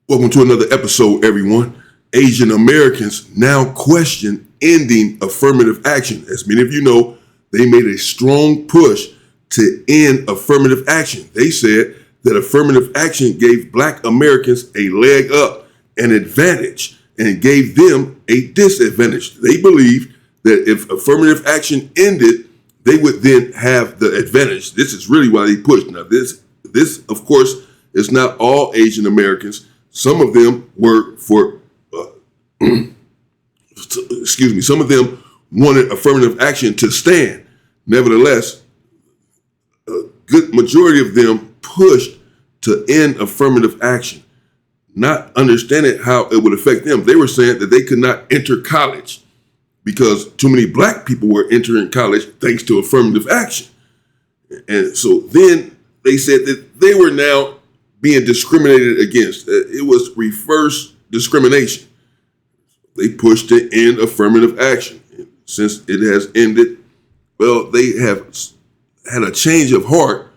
Welcome to another episode, everyone. Asian Americans now question ending affirmative action. As many of you know, they made a strong push to end affirmative action. They said that affirmative action gave Black Americans a leg up, an advantage, and gave them a disadvantage. They believed that if affirmative action ended, they would then have the advantage. This is really why they pushed. Now, this of course, is not all Asian Americans. Some of them were for, some of them wanted affirmative action to stand. Nevertheless, a good majority of them pushed to end affirmative action, not understanding how it would affect them. They were saying that they could not enter college because too many Black people were entering college thanks to affirmative action. And so then they said that they were now being discriminated against. It was reverse discrimination. They pushed to end affirmative action. Since it has ended, well, they have had a change of heart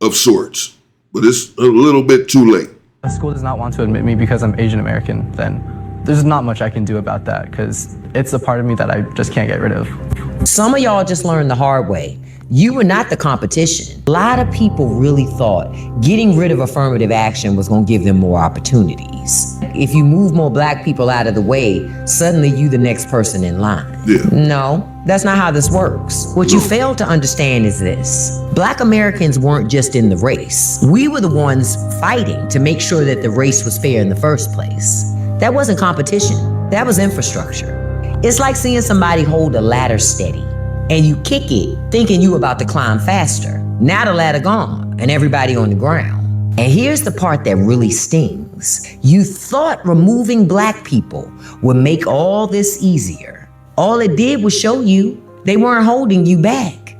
of sorts, but it's a little bit too late. The school does not want to admit me because I'm Asian American, then there's not much I can do about that because it's a part of me that I just can't get rid of. Some of y'all just learned the hard way. You were not the competition. A lot of people really thought getting rid of affirmative action was going to give them more opportunities. If you move more Black people out of the way, suddenly you the next person in line. Yeah. No, that's not how this works. What you fail to understand is this. Black Americans weren't just in the race. We were the ones fighting to make sure that the race was fair in the first place. That wasn't competition. That was infrastructure. It's like seeing somebody hold a ladder steady and you kick it thinking you about to climb faster. Now the ladder gone and everybody on the ground. And here's the part that really stings. You thought removing Black people would make all this easier. All it did was show you they weren't holding you back.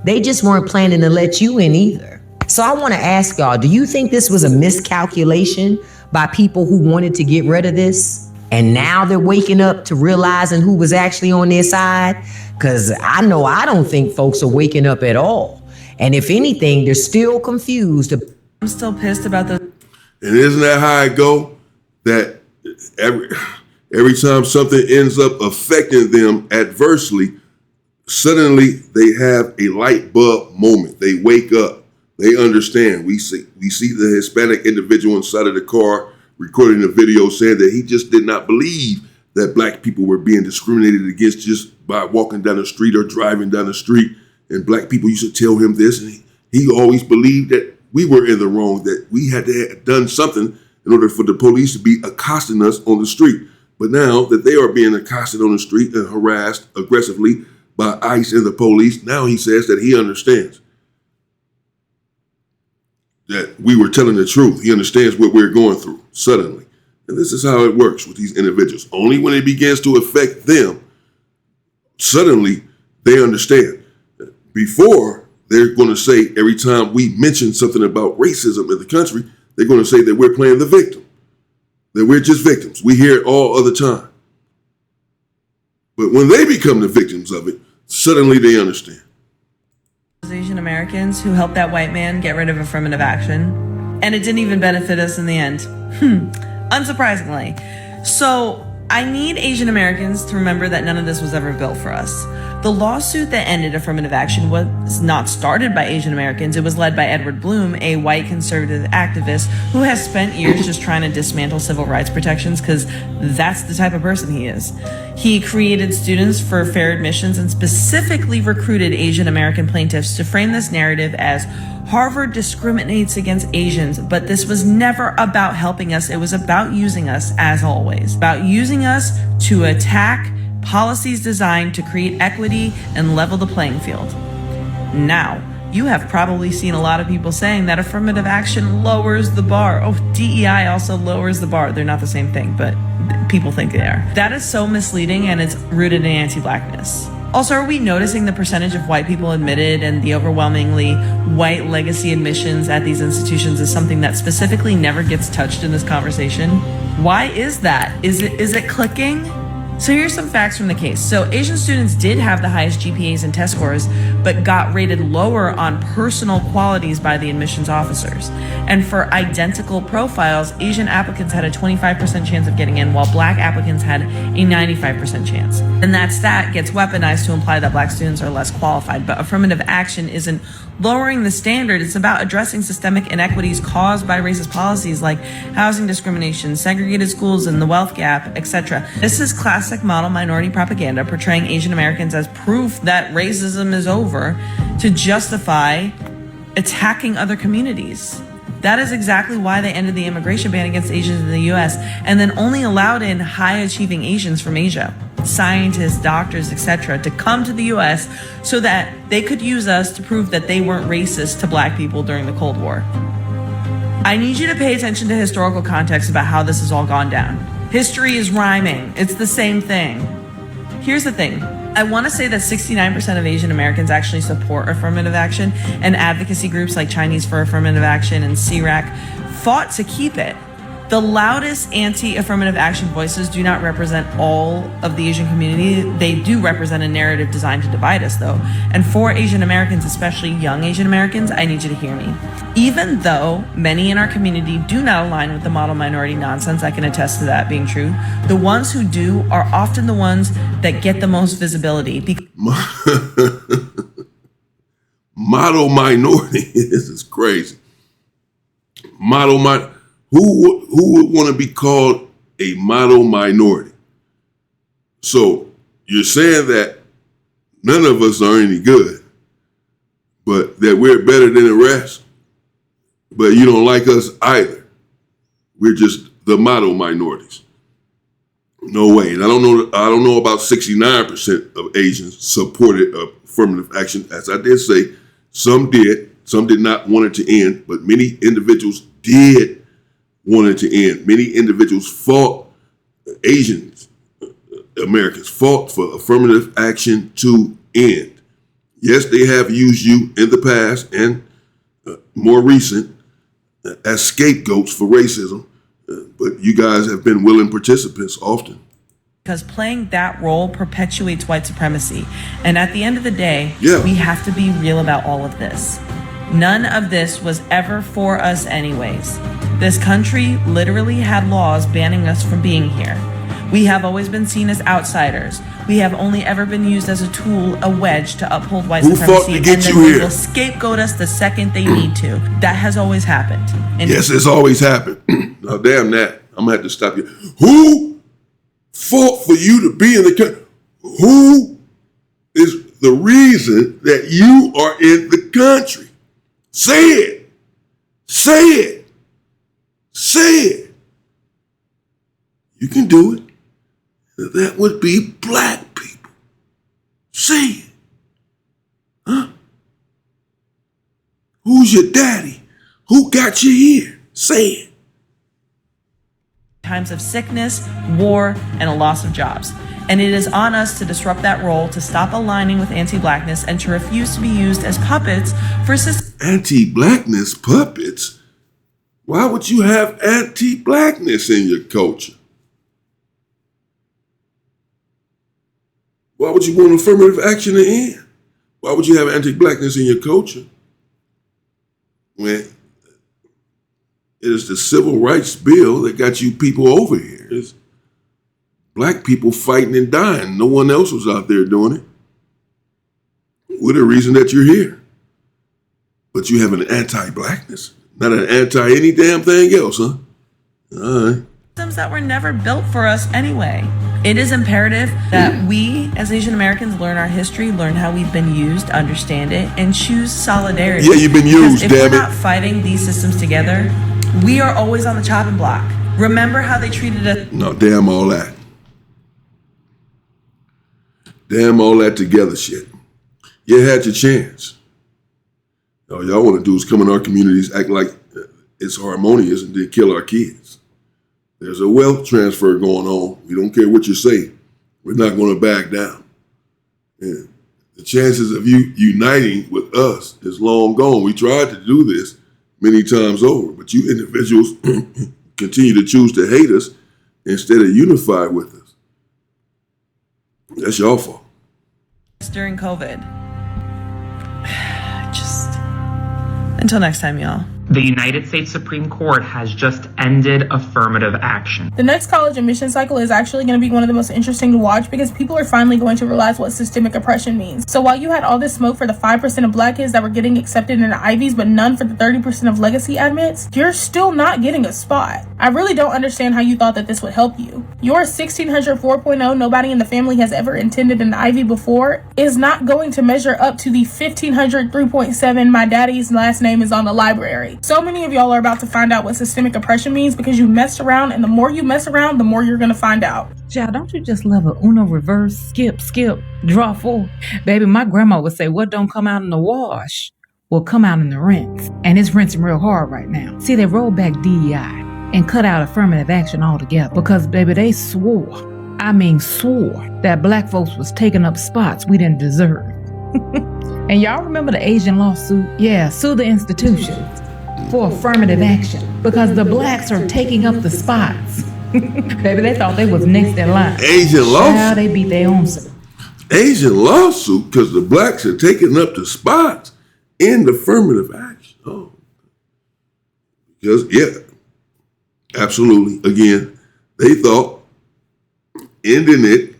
They just weren't planning to let you in either. So I want to ask y'all, do you think this was a miscalculation by people who wanted to get rid of this? And now they're waking up to realizing who was actually on their side? Because I know I don't think folks are waking up at all. And if anything, they're still confused. I'm still pissed about the... And isn't that how it go? That every time something ends up affecting them adversely, suddenly they have a light bulb moment. They wake up. They understand. We see the Hispanic individual inside of the car recording a video saying that he just did not believe that Black people were being discriminated against just by walking down the street or driving down the street. And Black people used to tell him this, and he always believed that we were in the wrong, that we had to have done something in order for the police to be accosting us on the street. But now that they are being accosted on the street and harassed aggressively by ICE and the police, now he says that he understands that we were telling the truth. He understands what we're going through suddenly. And this is how it works with these individuals. Only when it begins to affect them, suddenly they understand. Before, they're going to say every time we mention something about racism in the country, they're going to say that we're playing the victim, that we're just victims. We hear it all other time. But when they become the victims of it, suddenly they understand. Asian Americans who helped that white man get rid of affirmative action, and it didn't even benefit us in the end. Unsurprisingly. So I need Asian Americans to remember that none of this was ever built for us. The lawsuit that ended affirmative action was not started by Asian Americans. It was led by Edward Bloom, a white conservative activist who has spent years just trying to dismantle civil rights protections because that's the type of person he is. He created Students for Fair Admissions and specifically recruited Asian American plaintiffs to frame this narrative as Harvard discriminates against Asians, but this was never about helping us. It was about using us, as always, about using us to attack policies designed to create equity and level the playing field. Now, you have probably seen a lot of people saying that affirmative action lowers the bar. Oh, DEI also lowers the bar. They're not the same thing, but people think they are. That is so misleading, and it's rooted in anti-Blackness. Also, are we noticing the percentage of white people admitted and the overwhelmingly white legacy admissions at these institutions is something that specifically never gets touched in this conversation? Why is that? Is it clicking? So here's some facts from the case. So Asian students did have the highest GPAs and test scores, but got rated lower on personal qualities by the admissions officers. And for identical profiles, Asian applicants had a 25% chance of getting in, while Black applicants had a 95% chance. And that stat gets weaponized to imply that Black students are less qualified. But affirmative action isn't lowering the standard. It's about addressing systemic inequities caused by racist policies like housing discrimination, segregated schools, and the wealth gap, etc. This is classic model minority propaganda, portraying Asian Americans as proof that racism is over to justify attacking other communities. That is exactly why they ended the immigration ban against Asians in the US and then only allowed in high-achieving Asians from Asia, scientists, doctors, etc., to come to the US so that they could use us to prove that they weren't racist to Black people during the Cold War. I need you to pay attention to historical context about how this has all gone down. History is rhyming. It's the same thing. Here's the thing. I want to say that 69% of Asian Americans actually support affirmative action, and advocacy groups like Chinese for Affirmative Action and CIRAC fought to keep it. The loudest anti-affirmative action voices do not represent all of the Asian community. They do represent a narrative designed to divide us, though. And for Asian Americans, especially young Asian Americans, I need you to hear me. Even though many in our community do not align with the model minority nonsense, I can attest to that being true, the ones who do are often the ones that get the most visibility. Model minority. This is crazy. Who would want to be called a model minority? So you're saying that none of us are any good, but that we're better than the rest, but you don't like us either. We're just the model minorities. No way. And I don't know about 69% of Asians supported affirmative action. As I did say, some did not want it to end, but many individuals did want it to end. Many individuals fought, Asians, Americans fought for affirmative action to end. Yes, they have used you in the past and more recent as scapegoats for racism, but you guys have been willing participants often. Because playing that role perpetuates white supremacy. And at the end of the day, we have to be real about all of this. None of this was ever for us anyways. This country literally had laws banning us from being here. We have always been seen as outsiders. We have only ever been used as a tool, a wedge to uphold white supremacy, and then they will scapegoat us the second they need to. That has always happened. And yes, it's always happened. Now, damn that. I'm going to have to stop you. Who fought for you to be in the country? Who is the reason that you are in the country? Say it. Say it. Say it. You can do it. That would be Black people. Say it. Huh? Who's your daddy? Who got you here? Say it. Times of sickness, war, and a loss of jobs. And it is on us to disrupt that role, to stop aligning with anti-Blackness, and to refuse to be used as puppets for anti-Blackness puppets? Why would you have anti-Blackness in your culture? Why would you want affirmative action to end? Why would you have anti-Blackness in your culture when it is the Civil Rights Bill that got you people over here? It's Black people fighting and dying. No one else was out there doing it. What a reason that you're here. But you have an anti-Blackness, not an anti-any damn thing else, huh? All right. Systems that were never built for us anyway. It is imperative that we, as Asian Americans, learn our history, learn how we've been used, understand it, and choose solidarity. Yeah, you've been used, damn it. If we're not fighting these systems together, we are always on the chopping block. Remember how they treated us? No, damn all that. Damn all that together shit. You had your chance. All y'all want to do is come in our communities, act like it's harmonious, and then kill our kids. There's a wealth transfer going on. We don't care what you say. We're not going to back down. And the chances of you uniting with us is long gone. We tried to do this many times over, but you individuals continue to choose to hate us instead of unify with us. That's your fault. During COVID. Just until next time, y'all. The United States Supreme Court has just ended affirmative action. The next college admission cycle is actually going to be one of the most interesting to watch because people are finally going to realize what systemic oppression means. So while you had all this smoke for the 5% of black kids that were getting accepted into Ivies, but none for the 30% of legacy admits, you're still not getting a spot. I really don't understand how you thought that this would help you. Your 1600 4.0, nobody in the family has ever attended an Ivy before, is not going to measure up to the 1500 3.7, my daddy's last name is on the library. So many of y'all are about to find out what systemic oppression means because you messed around, and the more you mess around, the more you're gonna find out. Child, don't you just love a Uno reverse, skip, draw four? Baby, my grandma would say, what don't come out in the wash will come out in the rinse. And it's rinsing real hard right now. See, they rolled back DEI and cut out affirmative action altogether because, baby, they swore that black folks was taking up spots we didn't deserve. And y'all remember the Asian lawsuit? Yeah, sue the institution for affirmative action because the blacks are taking up the spots. Baby, they thought they was next in line. Asian lawsuit? How they beat their own self. Asian lawsuit because the blacks are taking up the spots in the affirmative action. Oh. Because, yeah, absolutely. Again, they thought ending it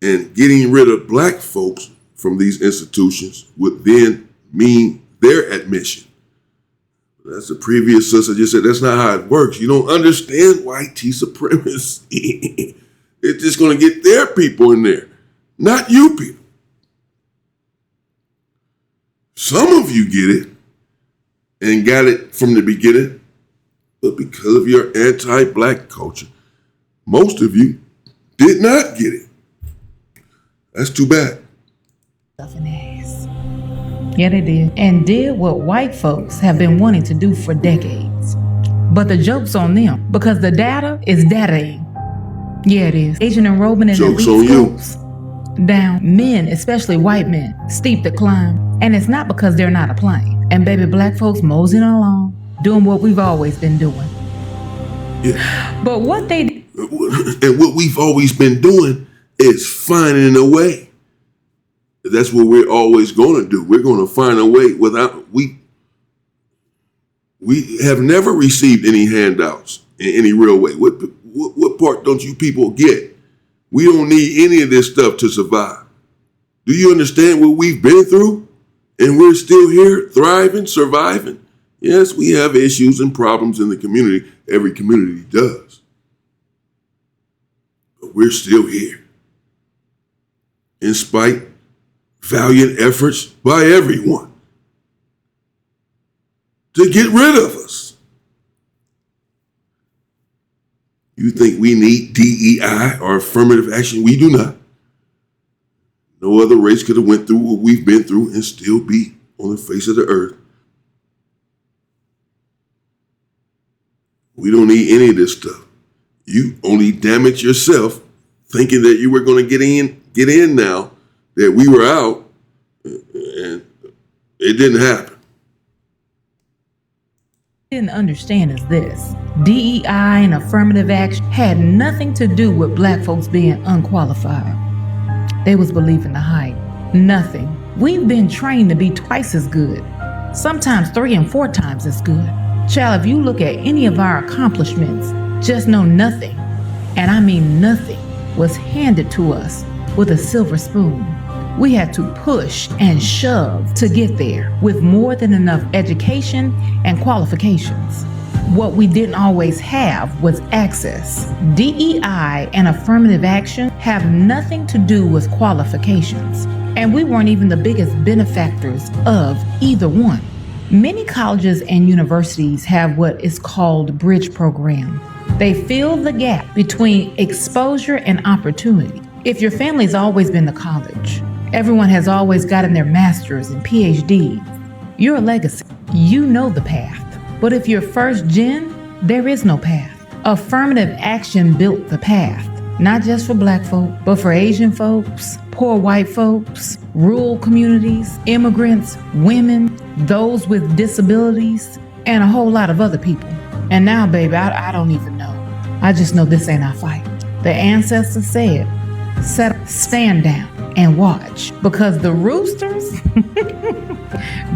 and getting rid of black folks from these institutions would then mean their admission. That's the previous sister just said, that's not how it works. You don't understand white supremacy. It's just going to get their people in there, not you people. Some of you get it and got it from the beginning, but because of your anti-black culture, most of you did not get it. That's too bad. Stuffing ass. Yeah, they did. And did what white folks have been wanting to do for decades. But the joke's on them because the data is dataing. Yeah, it is. Asian enrollment in Joke's elite on schools down. Men, especially white men, steep the climb. And it's not because they're not applying. And baby, black folks moseying along, doing what we've always been doing. Yeah. But what they... And what we've always been doing is finding a way. That's what we're always going to do. We're going to find a way without, we have never received any handouts in any real way. What part don't you people get? We don't need any of this stuff to survive. Do you understand what we've been through? And we're still here, thriving, surviving. Yes, we have issues and problems in the community. Every community does. But we're still here. In spite valiant efforts by everyone to get rid of us. You think we need DEI or affirmative action? We do not. No other race could have went through what we've been through and still be on the face of the earth. We don't need any of this stuff. You only damage yourself thinking that you were going to get in now that we were out, and it didn't happen. Didn't understand is this. DEI and affirmative action had nothing to do with black folks being unqualified. They was believing the hype. Nothing. We've been trained to be twice as good, sometimes 3 and 4 times as good. Child, if you look at any of our accomplishments, just know nothing, and I mean nothing, was handed to us with a silver spoon. We had to push and shove to get there with more than enough education and qualifications. What we didn't always have was access. DEI and affirmative action have nothing to do with qualifications, and we weren't even the biggest benefactors of either one. Many colleges and universities have what is called bridge program. They fill the gap between exposure and opportunity. If your family's always been to college, everyone has always gotten their master's and PhD, you're a legacy. You know the path. But if you're first gen, there is no path. Affirmative action built the path, not just for black folk, but for Asian folks, poor white folks, rural communities, immigrants, women, those with disabilities, and a whole lot of other people. And now, baby, I don't even know. I just know this ain't our fight. The ancestors said, stand down and watch, because the roosters,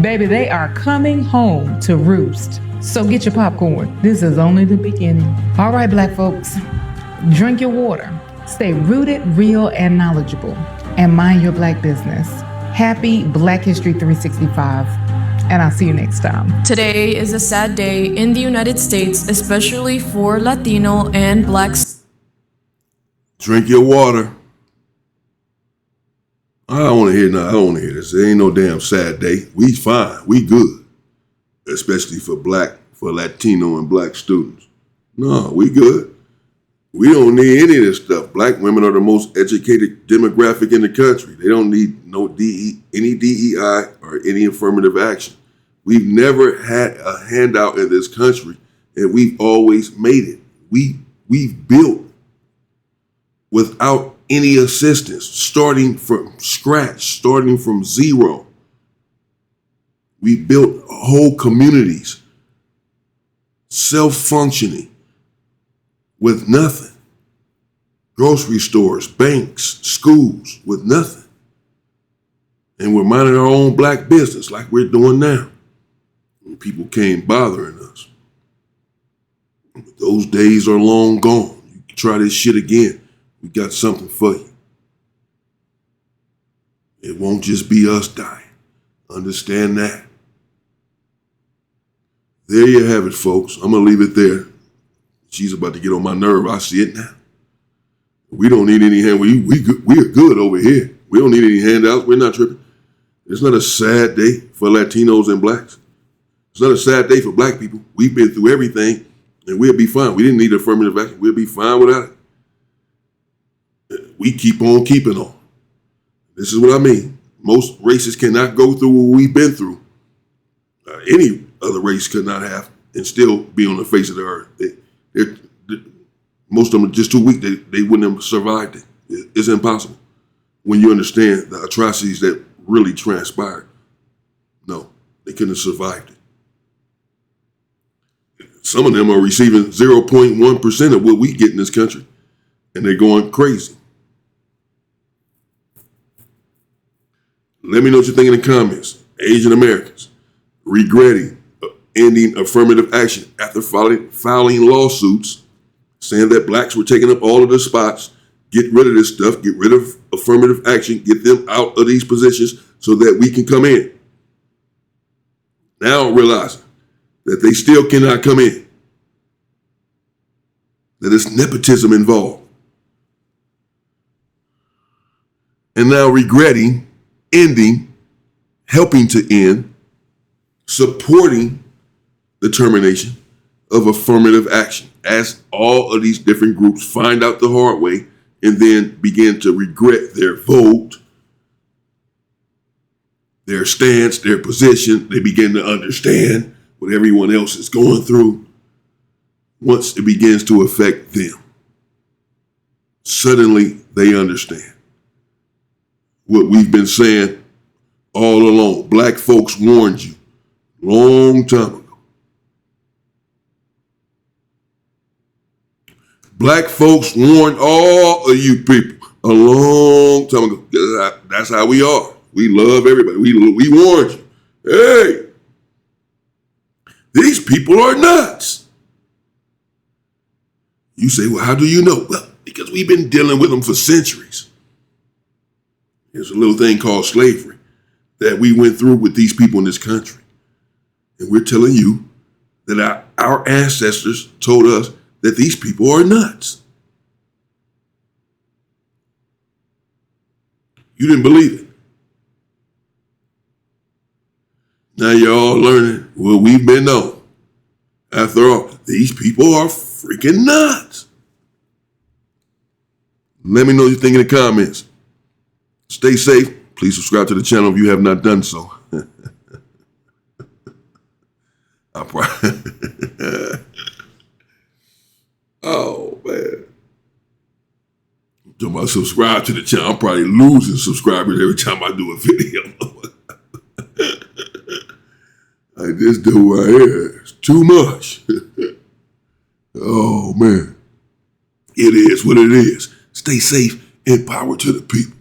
baby, they are coming home to roost. So get your popcorn. This is only the beginning. All right, Black folks, drink your water. Stay rooted, real, and knowledgeable. And mind your Black business. Happy Black History 365. And I'll see you next time. Today is a sad day in the United States, especially for Latino and Blacks. Drink your water. I don't want to hear nothing. I don't want to hear this. There ain't no damn sad day. We fine. We good. Especially for Latino and Black students. No, we good. We don't need any of this stuff. Black women are the most educated demographic in the country. They don't need any DEI or any affirmative action. We've never had a handout in this country, and we've always made it. We've built without any assistance, starting from scratch, starting from zero. We built whole communities, self-functioning, with nothing. Grocery stores, banks, schools, with nothing. And we're minding our own Black business like we're doing now. And people came bothering us. But those days are long gone. You can try this shit again. We got something for you. It won't just be us dying. Understand that. There you have it, folks. I'm going to leave it there. She's about to get on my nerve. I see it now. We don't need any hand. We are good over here. We don't need any handouts. We're not tripping. It's not a sad day for Latinos and Blacks. It's not a sad day for Black people. We've been through everything, and we'll be fine. We didn't need affirmative action. We'll be fine without it. We keep on keeping on. This is what I mean. Most races cannot go through what we've been through. Any other race could not have and still be on the face of the earth. Most of them are just too weak. They wouldn't have survived it. It's impossible when you understand the atrocities that really transpired. No, they couldn't have survived it. Some of them are receiving 0.1% of what we get in this country, and they're going crazy. Let me know what you think in the comments. Asian Americans regretting ending affirmative action after filing lawsuits saying that Blacks were taking up all of the spots. Get rid of this stuff. Get rid of affirmative action. Get them out of these positions so that we can come in. Now realizing that they still cannot come in. That there's nepotism involved. And now regretting ending, helping to end, supporting the termination of affirmative action as all of these different groups find out the hard way and then begin to regret their vote, their stance, their position. They begin to understand what everyone else is going through. Once it begins to affect them, suddenly they understand what we've been saying all along. Black folks warned you long time ago. Black folks warned all of you people a long time ago. That's how we are. We love everybody. We warned you. Hey, these people are nuts. You say, well, how do you know? Well, because we've been dealing with them for centuries. There's a little thing called slavery that we went through with these people in this country. And we're telling you that our ancestors told us that these people are nuts. You didn't believe it. Now you're all learning what we've been on. After all, these people are freaking nuts. Let me know what you think in the comments. Stay safe. Please subscribe to the channel if you have not done so. Oh, man. Talking about subscribe to the channel. I'm probably losing subscribers every time I do a video. I just do right here. It's too much. Oh, man. It is what it is. Stay safe and power to the people.